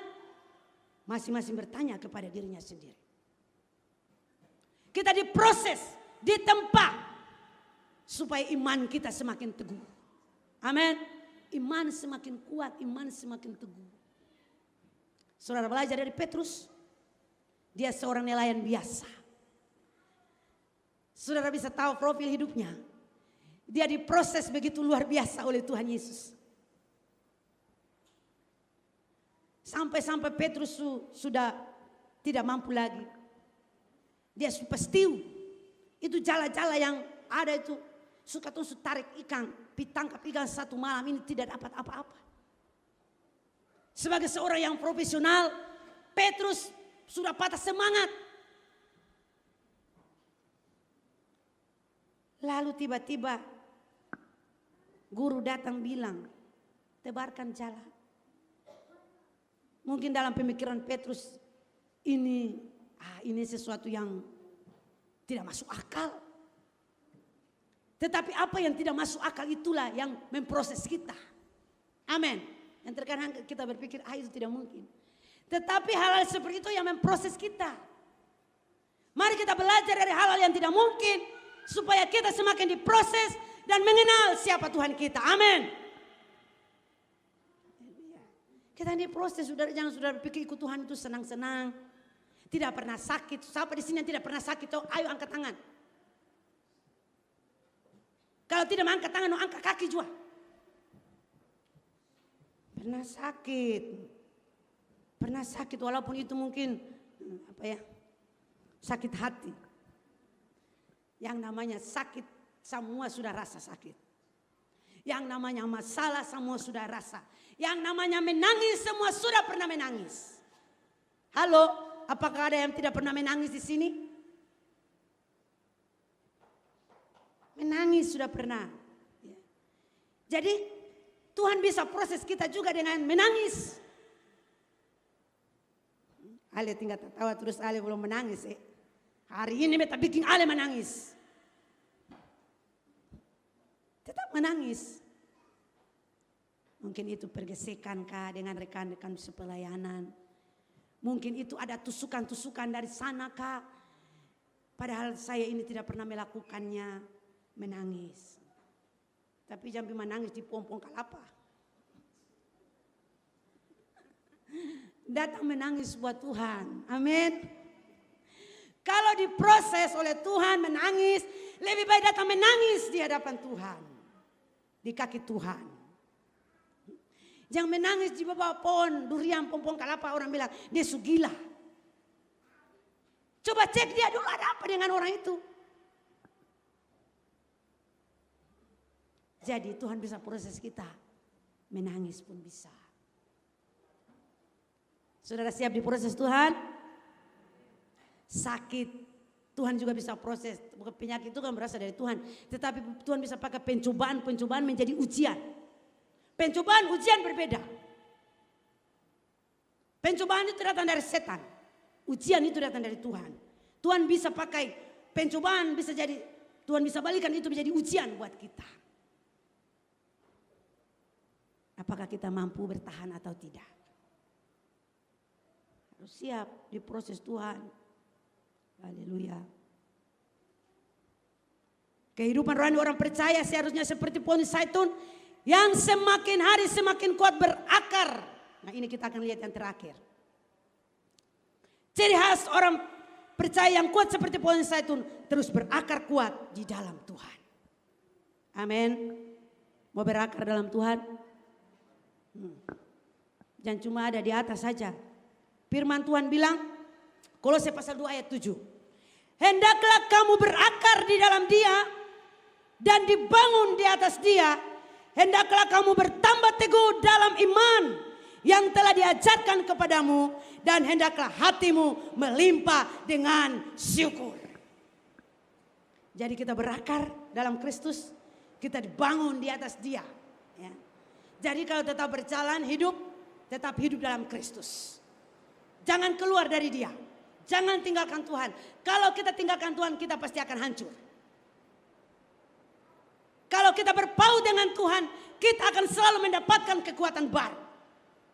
Masing-masing bertanya kepada dirinya sendiri. Kita diproses, ditempa supaya iman kita semakin teguh. Amin. Iman semakin kuat, iman semakin teguh. Saudara belajar dari Petrus, dia seorang nelayan biasa. Saudara bisa tahu profil hidupnya. Dia diproses begitu luar biasa oleh Tuhan Yesus. Sampai-sampai Petrus sudah tidak mampu lagi. Dia pastiu. Itu jala-jala yang ada itu. Suka tuh tarik ikan. Ditangkap ikan satu malam ini tidak dapat apa-apa. Sebagai seorang yang profesional, Petrus sudah patah semangat. Lalu tiba-tiba guru datang bilang, tebarkan jala. Mungkin dalam pemikiran Petrus ini sesuatu yang tidak masuk akal. Tetapi apa yang tidak masuk akal itulah yang memproses kita. Amin. Yang terkadang kita berpikir itu tidak mungkin. Tetapi hal-hal seperti itu yang memproses kita. Mari kita belajar dari hal-hal yang tidak mungkin supaya kita semakin diproses dan mengenal siapa Tuhan kita. Amin. Kita diproses, saudara, jangan saudara berpikir ikut Tuhan itu senang-senang. Tidak pernah sakit. Siapa di sini yang tidak pernah sakit? Ayo angkat tangan. Kalau tidak angkat tangan, angkat kaki juga. Pernah sakit. Pernah sakit walaupun itu mungkin sakit hati. Yang namanya sakit semua sudah rasa sakit. Yang namanya masalah semua sudah rasa. Yang namanya menangis semua sudah pernah menangis. Halo, apakah ada yang tidak pernah menangis di sini? Menangis sudah pernah. Jadi Tuhan bisa proses kita juga dengan menangis. Ale tinggal tertawa terus, Ale belum menangis. Hari ini beta bikin Ale menangis. Tetap menangis. Mungkin itu pergesekan kah dengan rekan-rekan sepelayanan. Mungkin itu ada tusukan-tusukan dari sana kah. Padahal saya ini tidak pernah melakukannya. Menangis. Tapi jangan menangis di pompong kelapa. Datang menangis buat Tuhan. Amin. Kalau diproses oleh Tuhan menangis, lebih baik datang menangis di hadapan Tuhan. Di kaki Tuhan. Jangan menangis di bawah pohon durian pompong kelapa, orang bilang dia sugila. Coba cek dia dulu ada apa dengan orang itu. Jadi Tuhan bisa proses kita. Menangis pun bisa. Saudara siap diproses Tuhan? Sakit. Tuhan juga bisa proses. Penyakit itu kan berasal dari Tuhan. Tetapi Tuhan bisa pakai pencobaan menjadi ujian. Pencobaan, ujian berbeda. Pencobaan itu datang dari setan. Ujian itu datang dari Tuhan. Tuhan bisa pakai pencobaan, Tuhan bisa balikan itu menjadi ujian buat kita. Apakah kita mampu bertahan atau tidak? Harus siap diproses Tuhan. Haleluya. Kehidupan rohani orang percaya seharusnya seperti pohon zaitun yang semakin hari semakin kuat berakar. Nah ini kita akan lihat yang terakhir. Ciri khas orang percaya yang kuat seperti pohon zaitun terus berakar kuat di dalam Tuhan. Amin. Mau berakar dalam Tuhan? Jangan cuma ada di atas saja. Firman Tuhan bilang, Kolose pasal 2 ayat 7. Hendaklah kamu berakar di dalam Dia dan dibangun di atas Dia. Hendaklah kamu bertambah teguh dalam iman yang telah diajarkan kepadamu dan hendaklah hatimu melimpah dengan syukur. Jadi kita berakar dalam Kristus, kita dibangun di atas Dia. Ya. Jadi kalau tetap berjalan hidup, tetap hidup dalam Kristus. Jangan keluar dari Dia. Jangan tinggalkan Tuhan. Kalau kita tinggalkan Tuhan, kita pasti akan hancur. Kalau kita berpaut dengan Tuhan, kita akan selalu mendapatkan kekuatan baru.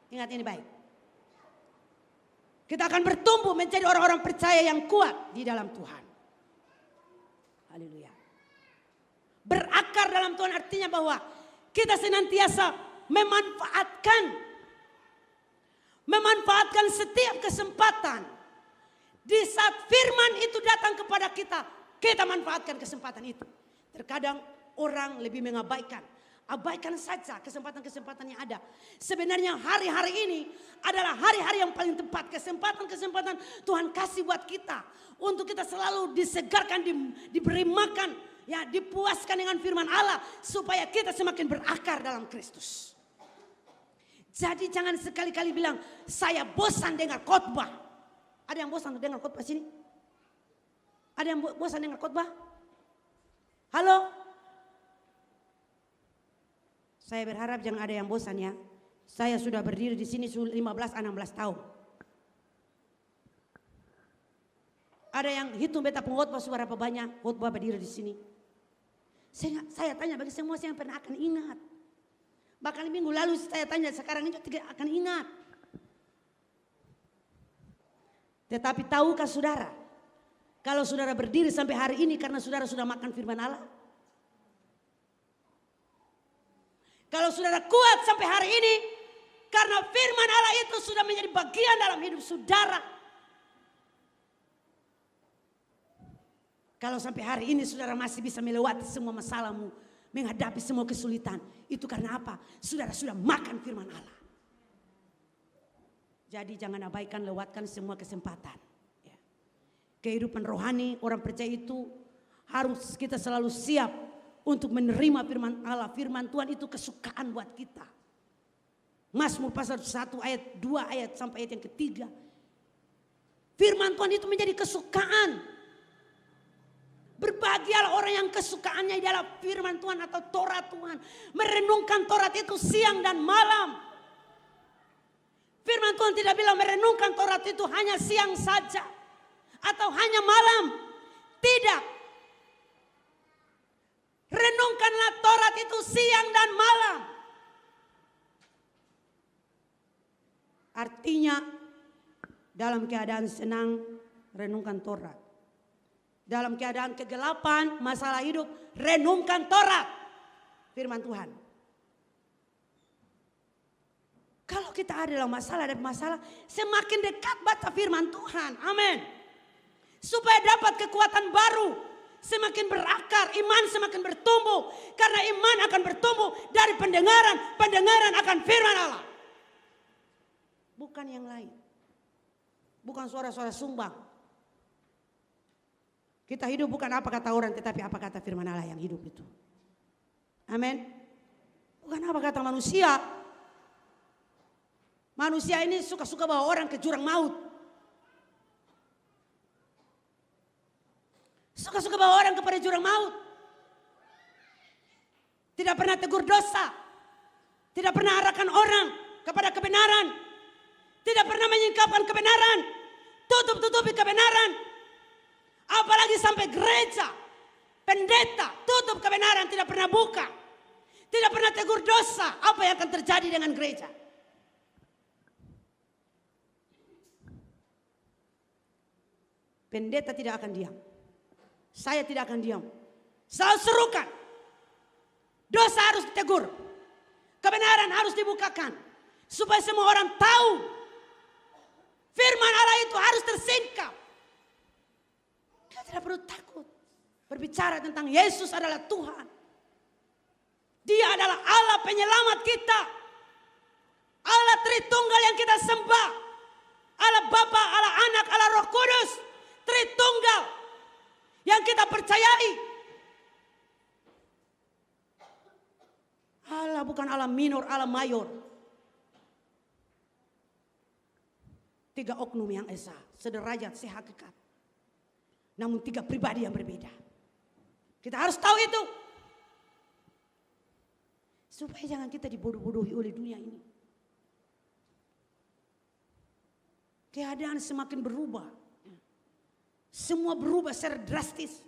Ingat ini baik. Kita akan bertumbuh menjadi orang-orang percaya yang kuat di dalam Tuhan. Haleluya. Berakar dalam Tuhan artinya bahwa kita senantiasa memanfaatkan setiap kesempatan. Di saat firman itu datang kepada kita, kita manfaatkan kesempatan itu. Terkadang orang lebih abaikan saja kesempatan-kesempatan yang ada. Sebenarnya hari-hari ini adalah hari-hari yang paling tepat. Kesempatan-kesempatan Tuhan kasih buat kita. Untuk kita selalu disegarkan, diberi makan, ya, dipuaskan dengan firman Allah. Supaya kita semakin berakar dalam Kristus. Jadi jangan sekali-kali bilang, saya bosan dengar khotbah. Ada yang bosan dengar khotbah sini? Ada yang bosan dengar khotbah? Halo? Saya berharap jangan ada yang bosan ya. Saya sudah berdiri di sini 15-16 tahun. Ada yang hitung beta pengkhotbah seberapa banyak khotbah berdiri di sini. Saya tanya bagi semua yang pernah akan ingat. Bahkan minggu lalu saya tanya, sekarang ini tidak akan ingat. Tetapi tahukah saudara, kalau saudara berdiri sampai hari ini karena saudara sudah makan firman Allah? Kalau saudara kuat sampai hari ini karena firman Allah itu sudah menjadi bagian dalam hidup saudara. Kalau sampai hari ini saudara masih bisa melewati semua masalahmu, menghadapi semua kesulitan, itu karena apa? Saudara sudah makan firman Allah. Jadi jangan abaikan, lewatkan semua kesempatan. Ya. Kehidupan rohani orang percaya itu harus kita selalu siap untuk menerima firman Allah. Firman Tuhan itu kesukaan buat kita. Mazmur pasal 1 ayat 2 ayat sampai ayat yang ketiga. Firman Tuhan itu menjadi kesukaan. Berbahagialah orang yang kesukaannya adalah firman Tuhan atau Taurat Tuhan. Merenungkan Taurat itu siang dan malam. Firman Tuhan tidak bilang merenungkan Taurat itu hanya siang saja. Atau hanya malam. Tidak. Renungkanlah Taurat itu siang dan malam. Artinya dalam keadaan senang renungkan Taurat. Dalam keadaan kegelapan, masalah hidup, renungkan Taurat, firman Tuhan. Kalau kita ada dalam masalah dan masalah, semakin dekat baca firman Tuhan. Amin. Supaya dapat kekuatan baru, semakin berakar, iman semakin bertumbuh. Karena iman akan bertumbuh dari pendengaran, pendengaran akan firman Allah. Bukan yang lain. Bukan suara-suara sumbang. Kita hidup bukan apa kata orang, tetapi apa kata firman Allah yang hidup itu. Amin. Bukan apa kata manusia. Manusia ini suka-suka bawa orang ke jurang maut. Suka-suka bawa orang kepada jurang maut. Tidak pernah tegur dosa. Tidak pernah arahkan orang kepada kebenaran. Tidak pernah menyingkapkan kebenaran. Tutup-tutupi kebenaran. Apalagi sampai gereja, pendeta tutup kebenaran, tidak pernah buka. Tidak pernah tegur dosa. Apa yang akan terjadi dengan gereja? Pendeta tidak akan diam. Saya tidak akan diam. Saya serukan. Dosa harus ditegur. Kebenaran harus dibukakan. Supaya semua orang tahu. Firman Allah itu harus tersingkap. Kita tidak perlu takut berbicara tentang Yesus adalah Tuhan. Dia adalah Allah penyelamat kita. Allah Tritunggal yang kita sembah. Allah Bapa, Allah Anak, Allah Roh Kudus. Tritunggal yang kita percayai. Allah bukan Allah minor, Allah mayor. 3 oknum yang esa, sederajat, sehakikat. Namun 3 pribadi yang berbeda. Kita harus tahu itu. Supaya jangan kita dibodoh-bodohi oleh dunia ini. Keadaan semakin berubah. Semua berubah secara drastis.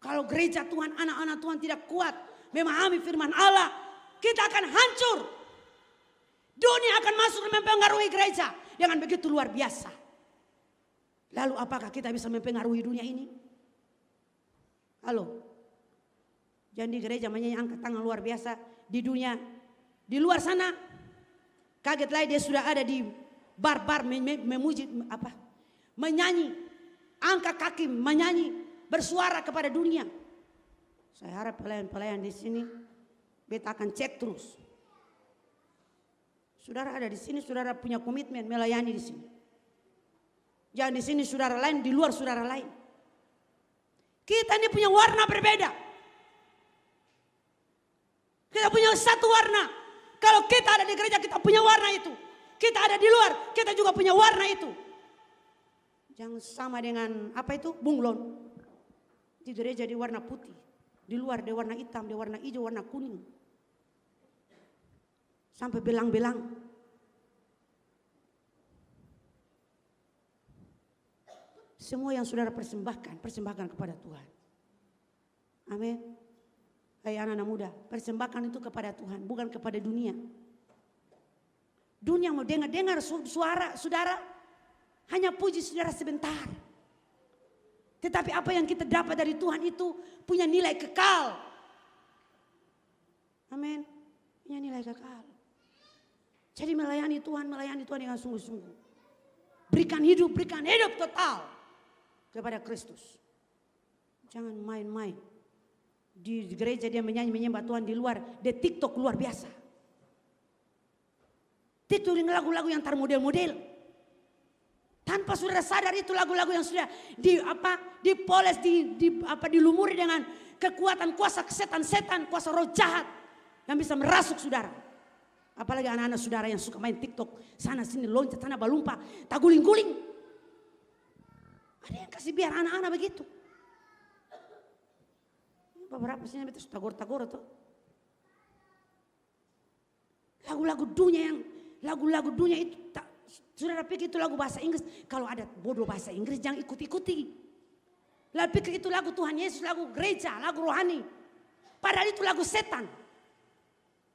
Kalau gereja Tuhan, anak-anak Tuhan tidak kuat memahami firman Allah, kita akan hancur. Dunia akan masuk dan mempengaruhi gereja dengan begitu luar biasa. Lalu apakah kita bisa mempengaruhi dunia ini? Halo. Jangan di gereja menyanyi angkat tangan luar biasa di dunia. Di luar sana kaget lagi dia sudah ada di bar-bar memuji apa? Menyanyi, angkat kaki menyanyi, bersuara kepada dunia. Saya harap pelayan-pelayan di sini beta akan cek terus. Saudara ada di sini, saudara punya komitmen melayani di sini. Jangan di sini saudara lain, di luar saudara lain. Kita ini punya warna berbeda. Kita punya satu warna. Kalau kita ada di gereja kita punya warna itu. Kita ada di luar, kita juga punya warna itu. Jangan sama dengan apa itu? Bunglon. Di gereja di warna putih. Di luar dia warna hitam, dia warna hijau, warna kuning. Sampai belang-belang. Semua yang saudara persembahkan, persembahkan kepada Tuhan. Amin. Hai anak-anak muda, persembahkan itu kepada Tuhan, bukan kepada dunia. Dunia mau dengar suara saudara, hanya puji saudara sebentar. Tetapi apa yang kita dapat dari Tuhan itu punya nilai kekal. Amin. Punya nilai kekal. Jadi melayani Tuhan dengan sungguh-sungguh. Berikan hidup total kepada Kristus. Jangan main-main. Di gereja dia menyanyi menyembah Tuhan, di luar dia TikTok luar biasa. TikTok dengan lagu-lagu yang termodel-model. Tanpa saudara sadar itu lagu-lagu yang sudah dipoles, dilumuri dengan kekuatan kuasa setan, kuasa roh jahat yang bisa merasuk saudara. Apalagi anak-anak saudara yang suka main TikTok, sana sini loncat, sana balumpa, tak guling-guling. Ada yang kasih biar anak-anak begitu. Beberapa sini betul tagor-tagor tuh. Lagu-lagu dunia itu tak. Saudara pikir itu lagu bahasa Inggris. Kalau ada bodoh bahasa Inggris jangan ikuti-ikuti. Lalu pikir itu lagu Tuhan Yesus, lagu gereja, lagu rohani. Padahal itu lagu setan.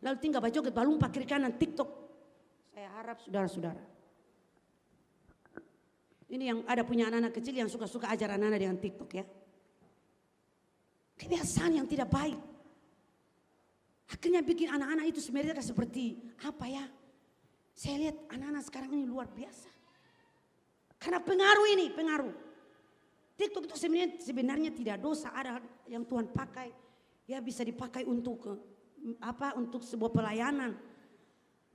Lalu tinggal bajoget balumpa kiri kanan TikTok. Saya harap saudara-saudara. Ini yang ada punya anak-anak kecil yang suka-suka ajar anak-anak dengan TikTok ya. Kebiasaan yang tidak baik. Akhirnya bikin anak-anak itu sebenarnya seperti apa ya. Saya lihat anak-anak sekarang ini luar biasa. Karena pengaruh. TikTok itu sebenarnya tidak dosa, ada yang Tuhan pakai. Ya bisa dipakai untuk sebuah pelayanan.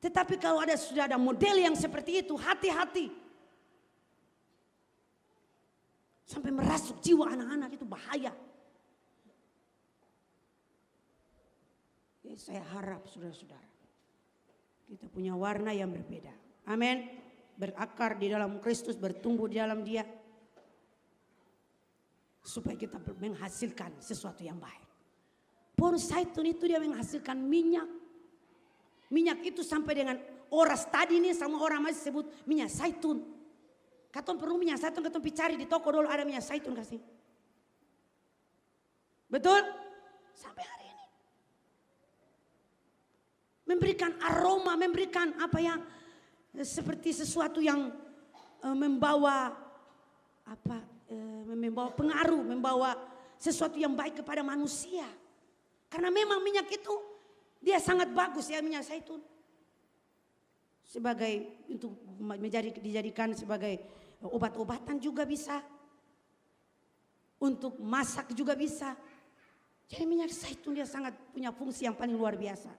Tetapi kalau sudah ada model yang seperti itu, hati-hati. Sampai merasuk jiwa anak-anak itu bahaya. Ya, saya harap saudara-saudara. Kita punya warna yang berbeda. Amin. Berakar di dalam Kristus, bertumbuh di dalam Dia. Supaya kita menghasilkan sesuatu yang baik. Pohon zaitun itu dia menghasilkan minyak. Minyak itu sampai dengan oras tadi ini sama orang masih sebut minyak zaitun. Katong perlu minyak zaitun, katong cari di toko dulu ada minyak zaitun kasih. Betul? Sampai hari ini. Memberikan aroma, memberikan seperti sesuatu yang membawa pengaruh, membawa sesuatu yang baik kepada manusia. Karena memang minyak itu dia sangat bagus ya, minyak zaitun. Sebagai untuk dijadikan sebagai obat-obatan juga bisa. Untuk masak juga bisa. Jadi minyak zaitun dia sangat punya fungsi yang paling luar biasa.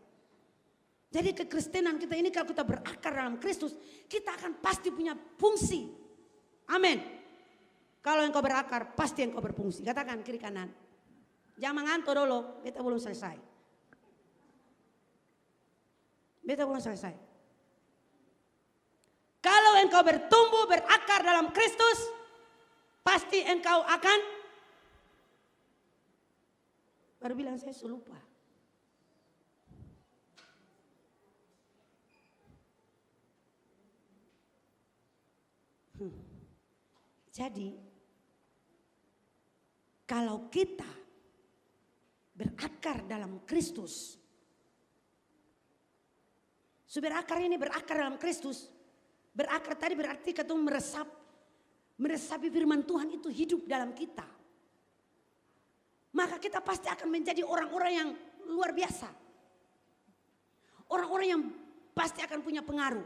Jadi kekristenan kita ini kalau kita berakar dalam Kristus, kita akan pasti punya fungsi. Amin. Kalau engkau berakar, pasti engkau berfungsi. Katakan kiri kanan. Jangan mengantuk dulu, beta belum selesai. Kalau engkau bertumbuh, berakar dalam Kristus, pasti engkau akan, baru bilang saya lupa. Jadi kalau kita berakar dalam Kristus, berakar ini berakar dalam Kristus, berakar tadi berarti kita meresapi firman Tuhan itu hidup dalam kita. Maka kita pasti akan menjadi orang-orang yang luar biasa. Orang-orang yang pasti akan punya pengaruh.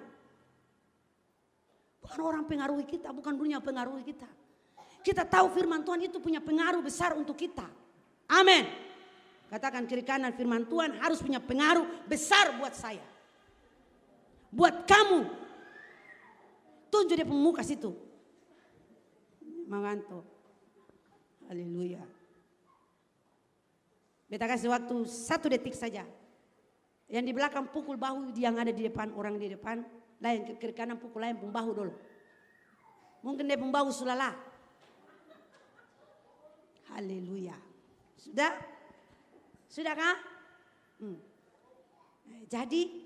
Bukan orang pengaruhi kita, bukan dunia pengaruhi kita. Kita tahu firman Tuhan itu punya pengaruh besar untuk kita. Amin. Katakan kiri kanan, firman Tuhan harus punya pengaruh besar buat saya. Buat kamu. Tunjuk dia pemuka situ. Mengantuk. Haleluya. Beta kasih waktu 1 detik saja. Yang di belakang pukul bahu yang ada di depan, orang di depan. Lain ke kiri kanan pukul lain pun bahu dulu. Mungkin dia pun bahu sulala. Haleluya. Sudah? Sudahkah? Jadi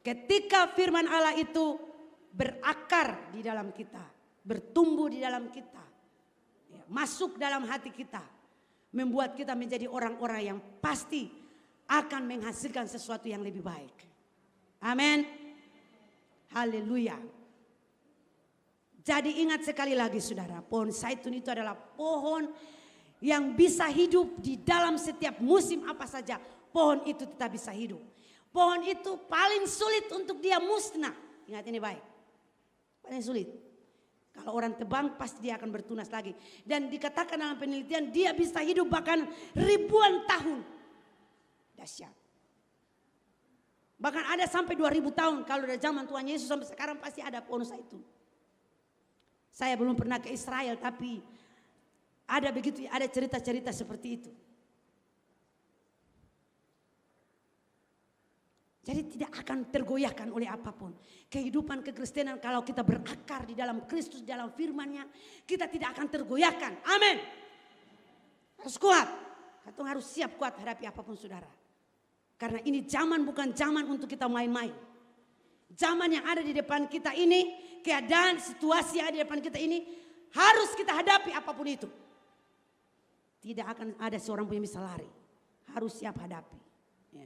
ketika firman Allah itu berakar di dalam kita, bertumbuh di dalam kita, masuk dalam hati kita, membuat kita menjadi orang-orang yang pasti akan menghasilkan sesuatu yang lebih baik. Amin. Haleluya. Jadi ingat sekali lagi saudara, pohon zaitun itu adalah pohon yang bisa hidup di dalam setiap musim apa saja. Pohon itu tetap bisa hidup. Pohon itu paling sulit untuk dia musnah. Ingat ini baik. Paling sulit. Kalau orang tebang pasti dia akan bertunas lagi. Dan dikatakan dalam penelitian dia bisa hidup bahkan ribuan tahun. Dahsyat. Bahkan ada sampai 2000 tahun. Kalau dari zaman Tuhan Yesus sampai sekarang pasti ada pohon zaitun. Saya belum pernah ke Israel tapi ada begitu, ada cerita-cerita seperti itu. Jadi tidak akan tergoyahkan oleh apapun. Kehidupan kekristenan kalau kita berakar di dalam Kristus, dalam firman-Nya, kita tidak akan tergoyahkan. Amin. Harus kuat. Kita harus siap kuat hadapi apapun saudara. Karena ini zaman bukan zaman untuk kita main-main. Zaman yang ada di depan kita ini, keadaan, situasi yang ada di depan kita ini, harus kita hadapi apapun itu. Tidak akan ada seorang pun yang bisa lari. Harus siap hadapi. Ya.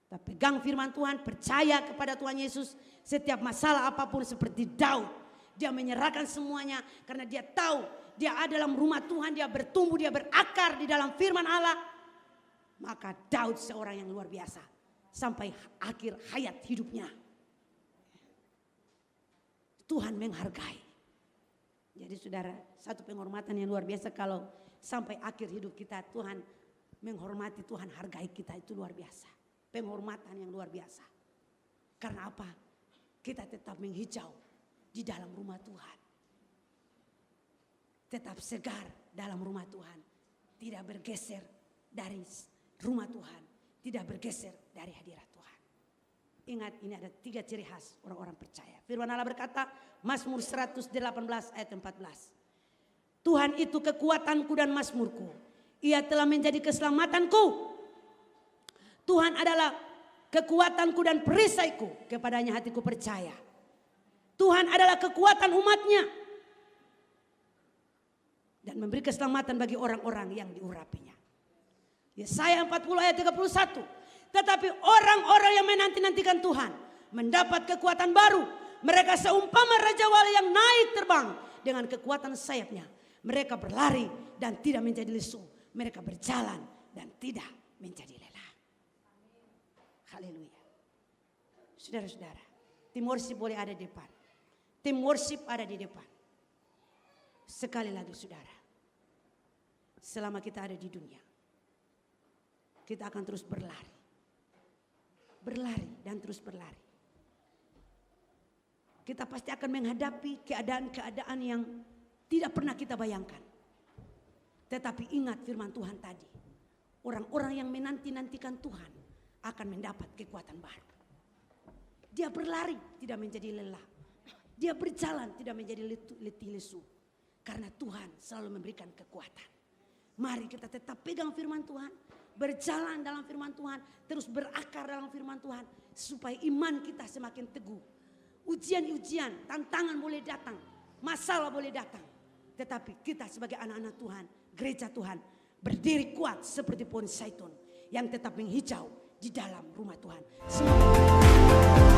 Kita pegang firman Tuhan, percaya kepada Tuhan Yesus. Setiap masalah apapun seperti Daud. Dia menyerahkan semuanya karena dia tahu dia ada dalam rumah Tuhan. Dia bertumbuh, dia berakar di dalam firman Allah. Maka Daud seorang yang luar biasa. Sampai akhir hayat hidupnya. Tuhan menghargai. Jadi saudara, satu penghormatan yang luar biasa kalau sampai akhir hidup kita Tuhan menghormati, Tuhan hargai kita, itu luar biasa. Penghormatan yang luar biasa. Karena apa? Kita tetap menghijau di dalam rumah Tuhan. Tetap segar dalam rumah Tuhan. Tidak bergeser dari rumah Tuhan. Tidak bergeser dari hadirat Tuhan. Ingat, ini ada 3 ciri khas orang-orang percaya. Firman Allah berkata, Mazmur 118 ayat 14. Tuhan itu kekuatanku dan mazmurku. Ia telah menjadi keselamatanku. Tuhan adalah kekuatanku dan perisaiku. Kepadanya hatiku percaya. Tuhan adalah kekuatan umatnya. Dan memberi keselamatan bagi orang-orang yang diurapinya. Yesaya 40 ayat 31. Tetapi orang-orang yang menanti-nantikan Tuhan mendapat kekuatan baru. Mereka seumpama Raja Wali yang naik terbang dengan kekuatan sayapnya. Mereka berlari dan tidak menjadi lesu. Mereka berjalan dan tidak menjadi lelah. Haleluya. Saudara-saudara, tim worship boleh ada di depan. Tim worship ada di depan. Sekali lagi saudara, selama kita ada di dunia, kita akan terus berlari. Berlari dan terus berlari. Kita pasti akan menghadapi keadaan-keadaan yang tidak pernah kita bayangkan. Tetapi ingat firman Tuhan tadi. Orang-orang yang menanti-nantikan Tuhan akan mendapat kekuatan baru. Dia berlari tidak menjadi lelah. Dia berjalan tidak menjadi letih lesu. Karena Tuhan selalu memberikan kekuatan. Mari kita tetap pegang firman Tuhan. Berjalan dalam firman Tuhan. Terus berakar dalam firman Tuhan. Supaya iman kita semakin teguh. Ujian-ujian, tantangan boleh datang. Masalah boleh datang. Tetapi kita sebagai anak-anak Tuhan, gereja Tuhan, berdiri kuat seperti pohon zaitun yang tetap menghijau di dalam rumah Tuhan. Semoga